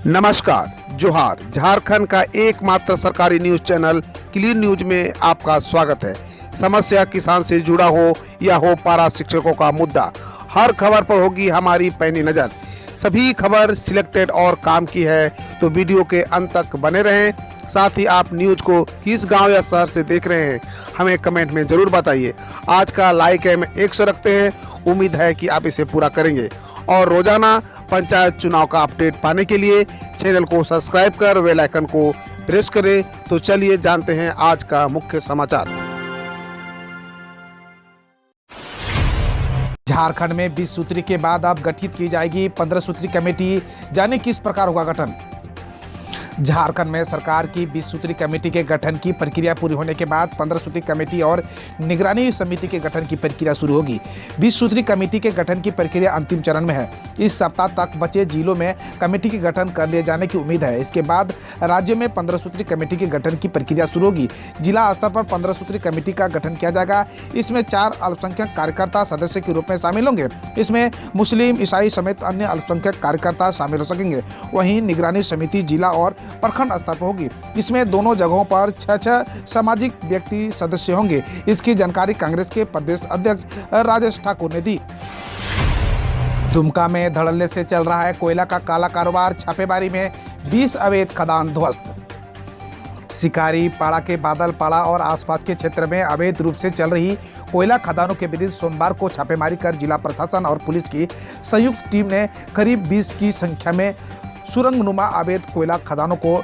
नमस्कार, जोहार। झारखंड का एकमात्र सरकारी न्यूज चैनल क्लीन न्यूज में आपका स्वागत है। समस्या किसान से जुड़ा हो या हो पारा शिक्षकों का मुद्दा, हर खबर पर होगी हमारी पैनी नज़र। सभी खबर सिलेक्टेड और काम की है, तो वीडियो के अंत तक बने रहें। साथ ही आप न्यूज को किस गांव या शहर से देख रहे हैं, हमें कमेंट में ज़रूर बताइए। आज का लाइक हम 100 रखते हैं, उम्मीद है कि आप इसे पूरा करेंगे। और रोजाना पंचायत चुनाव का अपडेट पाने के लिए चैनल को सब्सक्राइब कर बेल आइकन को प्रेस करें। तो चलिए जानते हैं आज का मुख्य समाचार। झारखंड में 20 सूत्री के बाद अब गठित की जाएगी 15 सूत्री कमेटी, जाने किस प्रकार होगा गठन। झारखंड में सरकार की 20 सूत्री कमेटी के गठन की प्रक्रिया पूरी होने के बाद 15 सूत्री कमेटी और निगरानी समिति के गठन की प्रक्रिया शुरू होगी। 20 सूत्री कमेटी के गठन की प्रक्रिया अंतिम चरण में है। इस सप्ताह तक बचे जिलों में कमेटी के गठन कर लिए जाने की उम्मीद है। इसके बाद राज्यों में 15 सूत्री कमेटी के गठन की प्रक्रिया शुरू होगी। जिला स्तर पर 15 सूत्री कमेटी का गठन किया जाएगा। इसमें 4 अल्पसंख्यक कार्यकर्ता सदस्य के रूप में शामिल होंगे। इसमें मुस्लिम, ईसाई समेत अन्य अल्पसंख्यक कार्यकर्ता शामिल हो सकेंगे। वहीं निगरानी समिति जिला और प्रखंड स्तर पर होगी। इसमें दोनों जगहों पर 6 सामाजिक व्यक्ति सदस्य होंगे। इसकी जानकारी कांग्रेस के प्रदेश अध्यक्ष राजेश ठाकुर ने दी। दुमका में धड़ल्ले से चल रहा है कोयला का काला कारोबार। छापेमारी में 20 अवैध खदान ध्वस्त। शिकारी पाड़ा के बादल पाड़ा और आसपास के क्षेत्र में अवैध रूप से चल रही कोयला खदानों के विरुद्ध सोमवार को छापेमारी कर जिला प्रशासन और पुलिस की संयुक्त टीम ने करीब 20 की संख्या में सुरंगनुमा अवैध कोयला खदानों को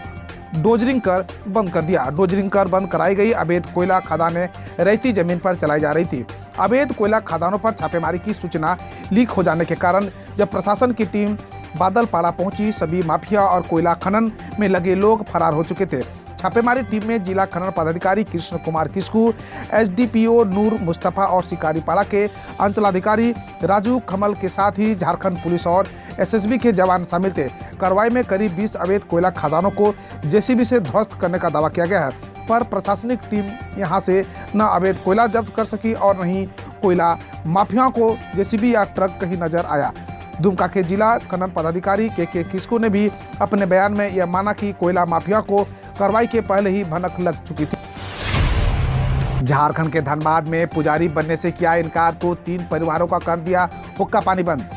डोजरिंग कर बंद कर दिया। डोजरिंग कर बंद कराई गई अवैध कोयला खदानें रहती जमीन पर चलाई जा रही थी। अवैध कोयला खदानों पर छापेमारी की सूचना लीक हो जाने के कारण जब प्रशासन की टीम बादलपाड़ा पहुंची, सभी माफिया और कोयला खनन में लगे लोग फरार हो चुके थे। छापेमारी टीम में जिला खनन पदाधिकारी कृष्ण कुमार किस्कू, एसडीपीओ नूर मुस्तफा और शिकारीपाड़ा के अंचलाधिकारी राजू खमल के साथ ही झारखंड पुलिस और एसएसबी के जवान शामिल थे। कार्रवाई में करीब 20 अवैध कोयला खदानों को जेसीबी से ध्वस्त करने का दावा किया गया है, पर प्रशासनिक टीम यहां से न अवैध कोयला जब्त कर सकी और न ही कोयला माफियाओं को जेसीबी या ट्रक कहीं नजर आया। दुमका के जिला खनन पदाधिकारी के किस्कू ने भी अपने बयान में यह माना कि कोयला माफिया को कार्रवाई के पहले ही भनक लग चुकी थी। झारखंड के धनबाद में पुजारी बनने से किया इनकार तो 3 परिवारों का कर दिया हुक्का पानी बंद।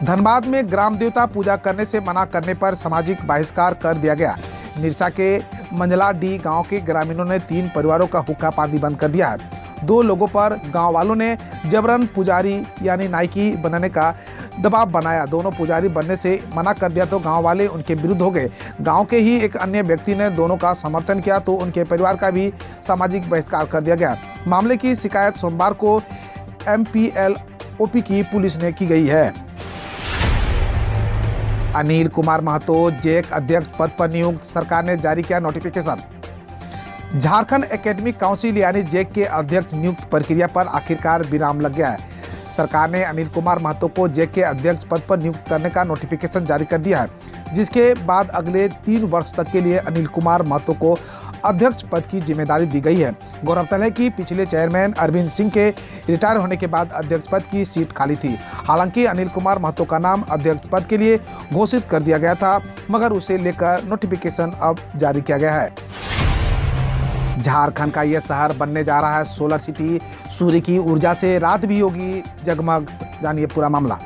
धनबाद में ग्राम देवता पूजा करने से मना करने पर सामाजिक बहिष्कार कर दिया गया। निरसा के मंझला डी गांव के ग्रामीणों ने 3 परिवारों का हुक्का पानी बंद कर दिया है। 2 लोगों पर गांव वालों ने जबरन पुजारी यानी नायकी बनने का दबाव बनाया। दोनों पुजारी बनने से मना कर दिया तो गांव वाले उनके विरुद्ध हो गए। गांव के ही एक अन्य व्यक्ति ने दोनों का समर्थन किया तो उनके परिवार का भी सामाजिक बहिष्कार कर दिया गया। मामले की शिकायत सोमवार को MPLOP की पुलिस ने की गई है। अनिल कुमार महतो जैक अध्यक्ष पद पर नियुक्त, सरकार ने जारी किया नोटिफिकेशन। झारखंड एकेडमिक काउंसिल यानी जैक के अध्यक्ष नियुक्त प्रक्रिया पर आखिरकार विराम लग गया है। सरकार ने अनिल कुमार महतो को जैक के अध्यक्ष पद पर नियुक्त करने का नोटिफिकेशन जारी कर दिया है, जिसके बाद अगले 3 वर्ष तक के लिए अनिल कुमार महतो को अध्यक्ष पद की जिम्मेदारी दी गई है। गौरतलब है कि पिछले चेयरमैन अरविंद सिंह के रिटायर होने के बाद अध्यक्ष पद की सीट खाली थी। हालांकि अनिल कुमार महतो का नाम अध्यक्ष पद के लिए घोषित कर दिया गया था, मगर उसे लेकर नोटिफिकेशन अब जारी किया गया है। झारखंड का यह शहर बनने जा रहा है सोलर सिटी। सूर्य की ऊर्जा से रात भी होगी जगमग, जानिए पूरा मामला।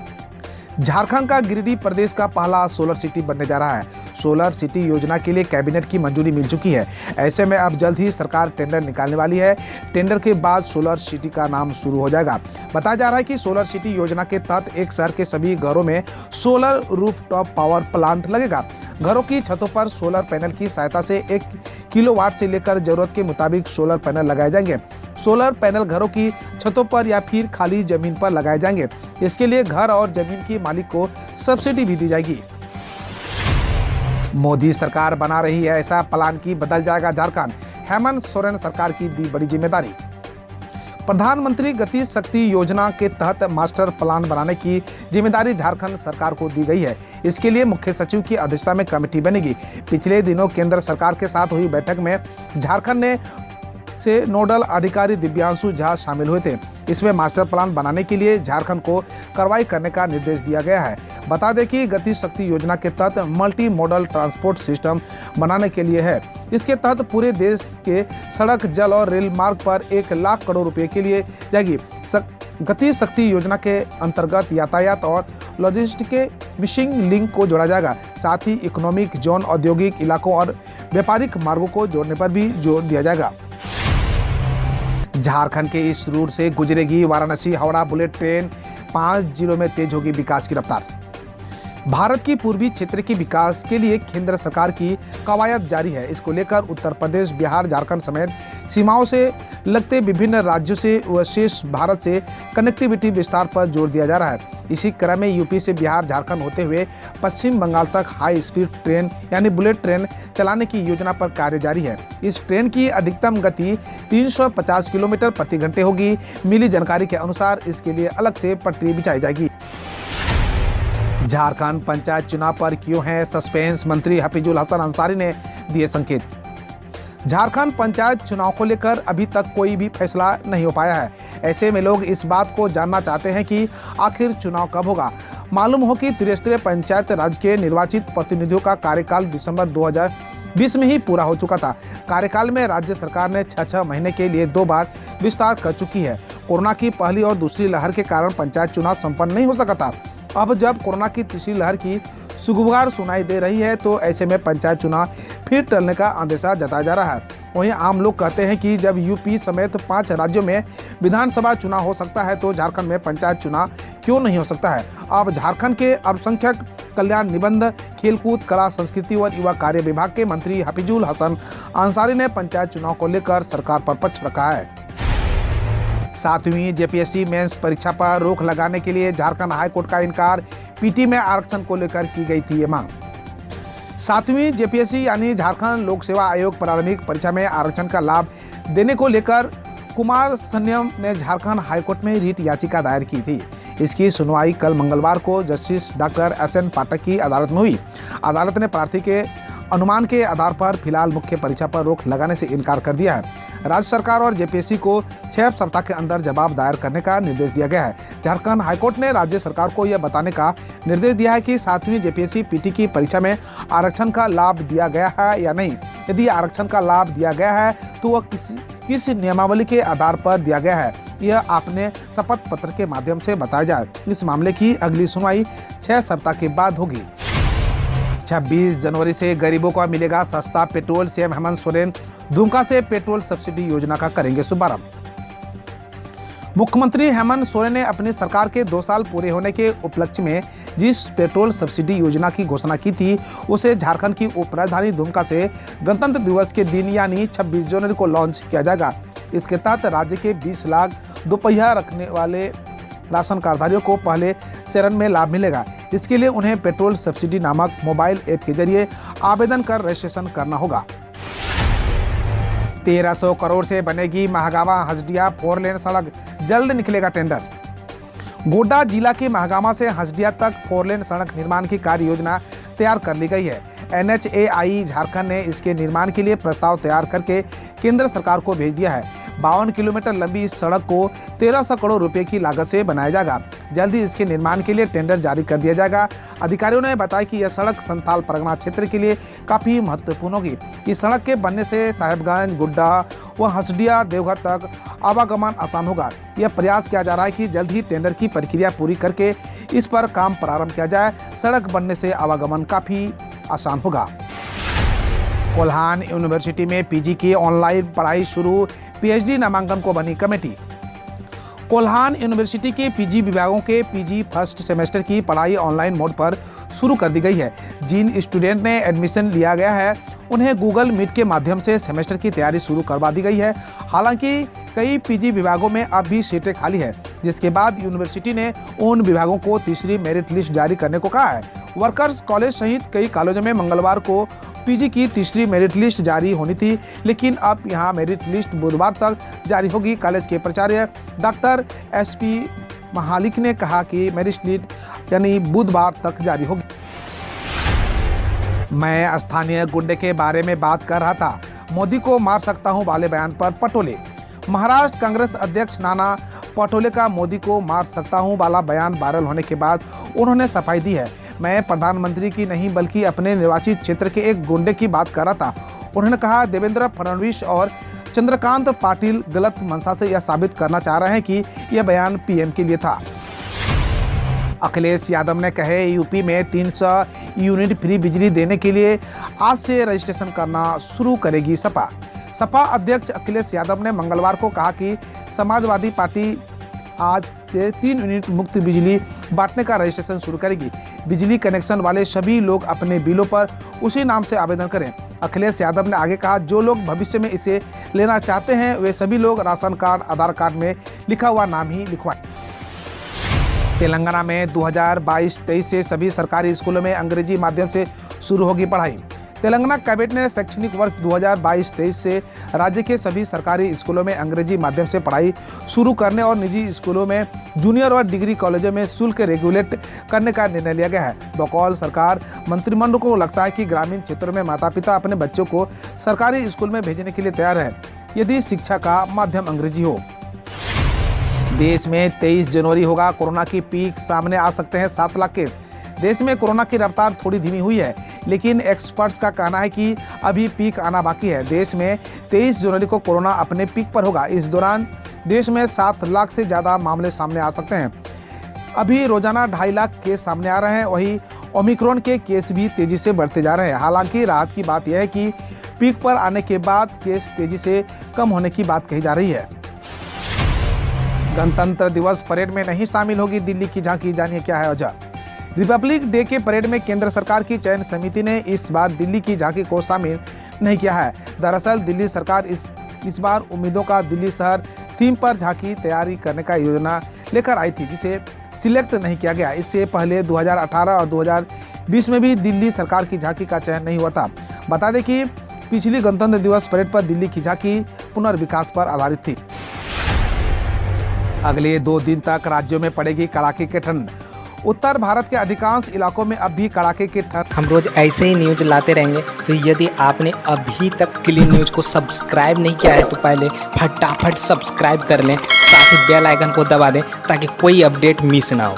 झारखंड का गिरिडीह प्रदेश का पहला सोलर सिटी बनने जा रहा है। सोलर सिटी योजना के लिए कैबिनेट की मंजूरी मिल चुकी है। ऐसे में अब जल्द ही सरकार टेंडर निकालने वाली है। टेंडर के बाद सोलर सिटी का नाम शुरू हो जाएगा। बताया जा रहा है कि सोलर सिटी योजना के तहत एक शहर के सभी घरों में सोलर रूफटॉप पावर प्लांट लगेगा। घरों की छतों पर सोलर पैनल की सहायता से 1 किलोवाट से लेकर जरूरत के मुताबिक सोलर पैनल लगाए जाएंगे। सोलर पैनल घरों की छतों पर या फिर खाली जमीन पर लगाए जाएंगे। इसके लिए घर और जमीन की मालिक को सब्सिडी भी दी जाएगी। मोदी सरकार बना रही है ऐसा प्लान की बदल जाएगा झारखंड। हेमंत सोरेन सरकार की दी बड़ी जिम्मेदारी। प्रधानमंत्री गति शक्ति योजना के तहत मास्टर प्लान बनाने की जिम्मेदारी झारखंड सरकार को दी गई है। इसके लिए मुख्य सचिव की अध्यक्षता में कमेटी बनेगी। पिछले दिनों केंद्र सरकार के साथ हुई बैठक में झारखंड ने से नोडल अधिकारी दिव्यांशु झा शामिल हुए थे। इसमें मास्टर प्लान बनाने के लिए झारखंड को कार्रवाई करने का निर्देश दिया गया है। बता दें कि गति शक्ति योजना के तहत मल्टी मॉडल ट्रांसपोर्ट सिस्टम बनाने के लिए है। इसके तहत पूरे देश के सड़क, जल और रेल मार्ग पर 1 लाख करोड़ रुपए के लिए जाएगी। गति शक्ति योजना के अंतर्गत यातायात और लॉजिस्टिक के मिसिंग लिंक को जोड़ा जाएगा। साथ ही इकोनॉमिक जोन, औद्योगिक इलाकों और व्यापारिक मार्गों को जोड़ने पर भी जोर दिया जाएगा। झारखंड के इस रूट से गुजरेगी वाराणसी हावड़ा बुलेट ट्रेन। 5 जिलों में तेज होगी विकास की रफ्तार। भारत की पूर्वी क्षेत्र के विकास के लिए केंद्र सरकार की कवायद जारी है। इसको लेकर उत्तर प्रदेश, बिहार, झारखंड समेत सीमाओं से लगते विभिन्न राज्यों से व शेष भारत से कनेक्टिविटी विस्तार पर जोर दिया जा रहा है। इसी क्रम में यूपी से बिहार, झारखंड होते हुए पश्चिम बंगाल तक हाई स्पीड ट्रेन यानी बुलेट ट्रेन चलाने की योजना पर कार्य जारी है। इस ट्रेन की अधिकतम गति 350 किलोमीटर प्रति घंटे होगी। मिली जानकारी के अनुसार इसके लिए अलग से पटरी बिछाई जाएगी। झारखंड पंचायत चुनाव पर क्यों है सस्पेंस, मंत्री हफीजुल हसन अंसारी ने दिए संकेत। झारखंड पंचायत चुनाव को लेकर अभी तक कोई भी फैसला नहीं हो पाया है। ऐसे में लोग इस बात को जानना चाहते हैं कि आखिर चुनाव कब होगा। मालूम हो कि त्रिस्तरीय पंचायत राज के निर्वाचित प्रतिनिधियों का कार्यकाल दिसंबर 2020 में ही पूरा हो चुका था। कार्यकाल में राज्य सरकार ने 6 महीने के लिए 2 बार विस्तार कर चुकी है। कोरोना की पहली और दूसरी लहर के कारण पंचायत चुनाव संपन्न नहीं हो सका था। अब जब कोरोना की तीसरी लहर की सुगबुगाहट सुनाई दे रही है तो ऐसे में पंचायत चुनाव फिर टलने का अंदेशा जताया जा रहा है। वहीं आम लोग कहते हैं कि जब यूपी समेत 5 राज्यों में विधानसभा चुनाव हो सकता है तो झारखंड में पंचायत चुनाव क्यों नहीं हो सकता है। अब झारखंड के अल्पसंख्यक कल्याण, निबंध, खेलकूद, कला, संस्कृति और युवा कार्य विभाग के मंत्री हफीजुल हसन अंसारी ने पंचायत चुनाव को लेकर सरकार पर पक्ष रखा है। 7वीं जेपीएससी मेंस परीक्षा पर रोक लगाने के लिए झारखंड हाईकोर्ट का इनकार। पीटी में आरक्षण को लेकर की गई थी ये मांग। 7वीं जेपीएससी यानी झारखंड लोक सेवा आयोग प्रारंभिक परीक्षा में आरक्षण का लाभ देने को लेकर कुमार सन्यम ने झारखंड हाईकोर्ट में रीट याचिका दायर की थी। इसकी सुनवाई कल मंगलवार को जस्टिस डॉक्टर एस.एन. पाठक की अदालत में हुई। अदालत ने प्रार्थी के अनुमान के आधार पर फिलहाल मुख्य परीक्षा पर रोक लगाने से इनकार कर दिया है। राज्य सरकार और जेपीएससी को 6 सप्ताह के अंदर जवाब दायर करने का निर्देश दिया गया है। झारखंड हाईकोर्ट ने राज्य सरकार को यह बताने का निर्देश दिया है कि 7वीं जेपीएससी पीटी की परीक्षा में आरक्षण का लाभ दिया गया है या नहीं। यदि आरक्षण का लाभ दिया गया है तो वह किस नियमावली के आधार पर दिया गया है, यह आपने शपथ पत्र के माध्यम से बताया जाए। इस मामले की अगली सुनवाई 6 सप्ताह के बाद होगी। 26 जनवरी से गरीबों को मिलेगा सस्ता पेट्रोल। सीएम हेमंत सोरेन दुमका से पेट्रोल सब्सिडी योजना का करेंगे शुभारंभ। मुख्यमंत्री हेमंत सोरेन ने अपनी सरकार के 2 साल पूरे होने के उपलक्ष्य में जिस पेट्रोल सब्सिडी योजना की घोषणा की थी उसे झारखंड की उप राजधानी दुमका से गणतंत्र दिवस के दिन यानी 26 जनवरी को लॉन्च किया जाएगा। इसके तहत राज्य के 20 लाख दोपहिया रखने वाले राशन कार्डधारियों को पहले चरण में लाभ मिलेगा। इसके लिए उन्हें पेट्रोल सब्सिडी नामक मोबाइल ऐप के जरिए आवेदन कर रजिस्ट्रेशन करना होगा। 1300 करोड़ से बनेगी महागामा हसडिया 4 लेन सड़क, जल्द निकलेगा टेंडर। गोड्डा जिला के महागामा से हसडिया तक 4 लेन सड़क निर्माण की कार्य योजना तैयार कर ली गई है। NHAI झारखंड ने इसके निर्माण के लिए प्रस्ताव तैयार करके केंद्र सरकार को भेज दिया है। 52 किलोमीटर लंबी इस सड़क को 1300 करोड़ रुपए की लागत से बनाया जाएगा। जल्द ही इसके निर्माण के लिए टेंडर जारी कर दिया जाएगा। अधिकारियों ने बताया कि यह सड़क संथाल परगना क्षेत्र के लिए काफी महत्वपूर्ण होगी। इस सड़क के बनने से साहेबगंज, गुड्डा व हसडिया, देवघर तक आवागमन आसान होगा। यह प्रयास किया जा रहा है कि जल्द ही टेंडर की प्रक्रिया पूरी करके इस पर काम प्रारंभ किया जाए। सड़क बनने से आवागमन काफी आसान होगा। कोल्हान यूनिवर्सिटी में पीजी की ऑनलाइन पढ़ाई शुरू, पीएचडी नामांकन को बनी कमेटी। कोल्हान यूनिवर्सिटी के पीजी विभागों के पीजी फर्स्ट सेमेस्टर की पढ़ाई ऑनलाइन मोड पर शुरू कर दी गई है। जिन स्टूडेंट ने एडमिशन लिया गया है उन्हें गूगल मीट के माध्यम से सेमेस्टर की तैयारी शुरू करवा दी गई है। हालांकि कई पीजी विभागों में अब भी सीटें खाली है, जिसके बाद यूनिवर्सिटी ने उन विभागों को तीसरी मेरिट लिस्ट जारी करने को कहा है। वर्कर्स कॉलेज सहित कई कॉलेजों में मंगलवार को पीजी की तीसरी मेरिट लिस्ट जारी होनी थी, लेकिन अब यहां मेरिट लिस्ट बुधवार तक जारी होगी। कॉलेज के प्राचार्य डॉक्टर SP महालिक ने कहा कि मेरिट लिस्ट यानी बुधवार तक जारी होगी। मैं स्थानीय गुंडे के बारे में बात कर रहा था। मोदी को मार सकता हूं वाले बयान पर पटोले। महाराष्ट्र कांग्रेस अध्यक्ष नाना पटोले का मोदी को मार सकता हूं वाला बयान वायरल होने के बाद उन्होंने सफाई दी है। मैं प्रधानमंत्री की नहीं बल्कि अपने निर्वाचित क्षेत्र के एक गुंडे की बात कर रहा था। उन्होंने कहा, देवेंद्र फडणवीस और चंद्रकांत पाटिल गलत मंशा से यह साबित करना चाह रहे हैं कि यह बयान पीएम के लिए था। अखिलेश यादव ने कहे, यूपी में 300 यूनिट फ्री बिजली देने के लिए आज से रजिस्ट्रेशन करना शुरू करेगी सपा। सपा अध्यक्ष अखिलेश यादव ने मंगलवार को कहा कि समाजवादी पार्टी आज से 3 यूनिट मुफ्त बिजली बांटने का रजिस्ट्रेशन शुरू करेगी। बिजली कनेक्शन वाले सभी लोग अपने बिलों पर उसी नाम से आवेदन करें। अखिलेश यादव ने आगे कहा, जो लोग भविष्य में इसे लेना चाहते हैं वे सभी लोग राशन कार्ड, आधार कार्ड में लिखा हुआ नाम ही लिखवाएं। तेलंगाना में 2022-23 से सभी सरकारी स्कूलों में अंग्रेजी माध्यम से शुरू होगी पढ़ाई। तेलंगाना कैबिनेट ने शैक्षणिक वर्ष 2022-23 से राज्य के सभी सरकारी स्कूलों में अंग्रेजी माध्यम से पढ़ाई शुरू करने और निजी स्कूलों में जूनियर और डिग्री कॉलेजों में शुल्क रेगुलेट करने का निर्णय लिया गया है। बकौल सरकार मंत्रिमंडल को लगता है कि ग्रामीण क्षेत्रों में माता पिता अपने बच्चों को सरकारी स्कूल में भेजने के लिए तैयार है यदि शिक्षा का माध्यम अंग्रेजी हो। देश में 23 जनवरी होगा कोरोना की पीक, सामने आ सकते हैं 7 लाख केस। देश में कोरोना की रफ्तार थोड़ी धीमी हुई है, लेकिन एक्सपर्ट्स का कहना है कि अभी पीक आना बाकी है। देश में 23 जनवरी को कोरोना अपने पीक पर होगा। इस दौरान देश में 7 लाख से ज़्यादा मामले सामने आ सकते हैं। अभी रोजाना 2.5 लाख केस सामने आ रहे हैं। वहीं ओमिक्रॉन के केस भी तेजी से बढ़ते जा रहे हैं। हालांकि राहत की बात यह है कि पीक पर आने के बाद केस तेजी से कम होने की बात कही जा रही है। गणतंत्र दिवस परेड में नहीं शामिल होगी दिल्ली की झांकी, जानिए क्या है वजह। रिपब्लिक डे के परेड में केंद्र सरकार की चयन समिति ने इस बार दिल्ली की झांकी को शामिल नहीं किया है। दरअसल दिल्ली सरकार इस बार उम्मीदों का दिल्ली शहर थीम पर झांकी तैयारी करने का योजना लेकर आई थी, जिसे सिलेक्ट नहीं किया गया। इससे पहले 2018 और 2020 में भी दिल्ली सरकार की झांकी का चयन नहीं हुआ था। बता दें कि पिछली गणतंत्र दिवस परेड पर दिल्ली की झांकी पुनर्विकास पर आधारित थी। अगले 2 दिन तक राज्यों में पड़ेगी कड़ाके की ठंड। उत्तर भारत के अधिकांश इलाकों में अब भी कड़ाके की ठंड। हम रोज ऐसे ही न्यूज लाते रहेंगे, तो यदि आपने अभी तक क्लीन न्यूज को सब्सक्राइब नहीं किया है तो पहले फटाफट सब्सक्राइब कर लें, साथ ही बेल आइकन को दबा दें ताकि कोई अपडेट मिस ना हो।